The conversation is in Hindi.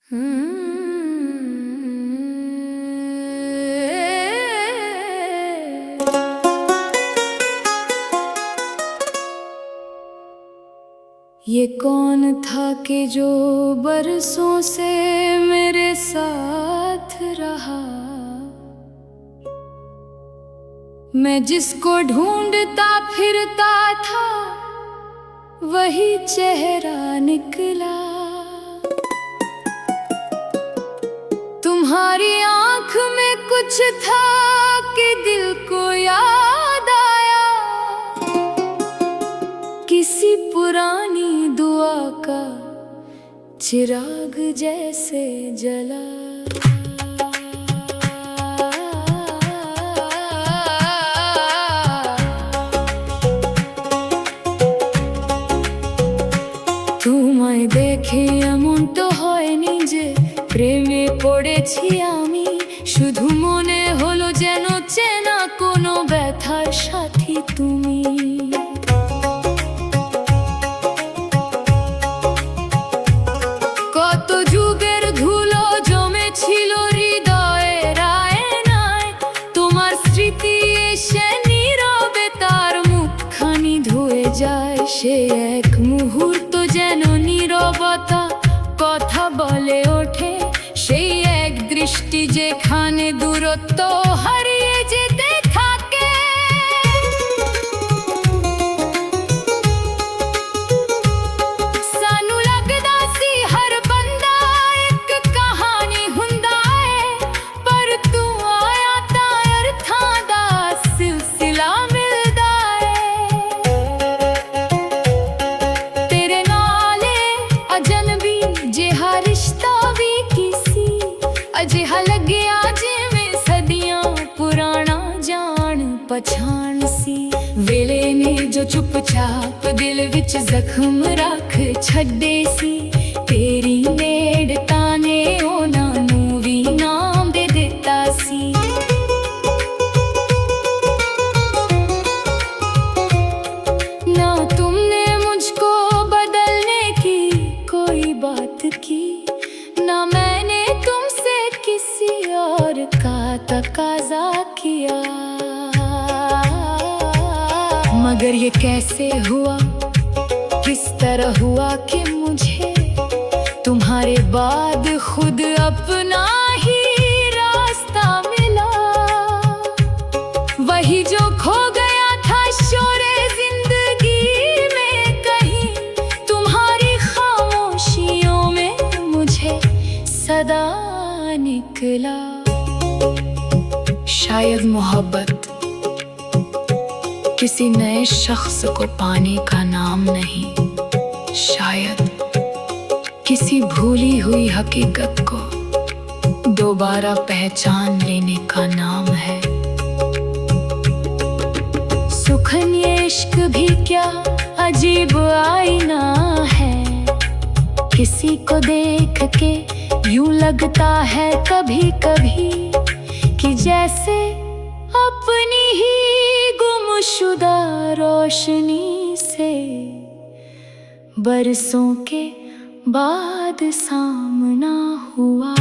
ये कौन था कि जो बरसों से मेरे साथ रहा। मैं जिसको ढूंढता फिरता था वही चेहरा निकला। तुम्हारी आंख में कुछ था कि दिल को याद आया, किसी पुरानी दुआ का चिराग जैसे जला। তোমায় দেখে এমন তো হয়নি যে প্রেমে পড়েছি আমি, শুধু মনে হলো যেন চেনা কোনো ব্যথার সাথী তুমি। কত যুগের ধুলো জমেছিল হৃদয়ের আয়নায়, তোমার স্মৃতি এসে নীরবে তার মুখখানি ধুয়ে যায়। সে এক মুহূর্ত যেন নীরবতা কথা বলে ওঠে, সেই এক দৃষ্টি যেখানে দূরত্ব হারিয়ে যেতে থাকে। ਸਾਨੂੰ ਲੱਗਦਾ ਸੀ ਹਰ ਬੰਦਾ ਇੱਕ ਕਹਾਣੀ ਹੁੰਦਾ ਏ, ਪਰ ਤੂੰ ਆਇਆ ਤਾਂ ਅਰਥਾਂ ਦਾ ਸਿਲਸਿਲਾ ਮਿਲਦਾ ਏ। ਤੇਰੇ ਨਾਲ ਅਜਨਬੀ ਜਿਹਾ ਰਿਸ਼ਤਾ ਵੀ ਕਿਸੇ ਅਜਿਹਾ ਲੱਗਿਆ ਜਿਵੇਂ ਸਦੀਆਂ ਪੁਰਾਣਾ ਜਾਣ ਪਛਾਣ ਸੀ। ਵੇਲੇ ਨੇ ਜੋ ਚੁੱਪਚਾਪ ਦਿਲ ਵਿੱਚ ਜ਼ਖਮ ਰੱਖ ਛੱਡੇ ਸੀ, ਤੇਰੀ ਨੇੜਤਾ ਨੇ ਉਹਨਾਂ ਨੂੰ ਵੀ ਨਾਮ ਦੇ ਦਿੱਤਾ ਸੀ। ना तुमने मुझको बदलने की कोई बात की, ना मैंने तुमसे किसी और का तकाजा किया। मगर ये कैसे हुआ, किस तरह हुआ कि मुझे तुम्हारे बाद खुद अपना ही रास्ता मिला। वही जो खो गया था शोरे जिंदगी में कहीं, तुम्हारी खामोशियों में मुझे सदा निकला। शायद मोहब्बत किसी नए शख्स को पाने का नाम नहीं, शायद किसी भूली हुई हकीकत को दोबारा पहचान लेने का नाम है। सुखन ये इश्क भी क्या अजीब आईना है, किसी को देख के यूं लगता है कभी कभी कि जैसे अपनी ही गुमशुदा रोशनी से बरसों के बाद सामना हुआ।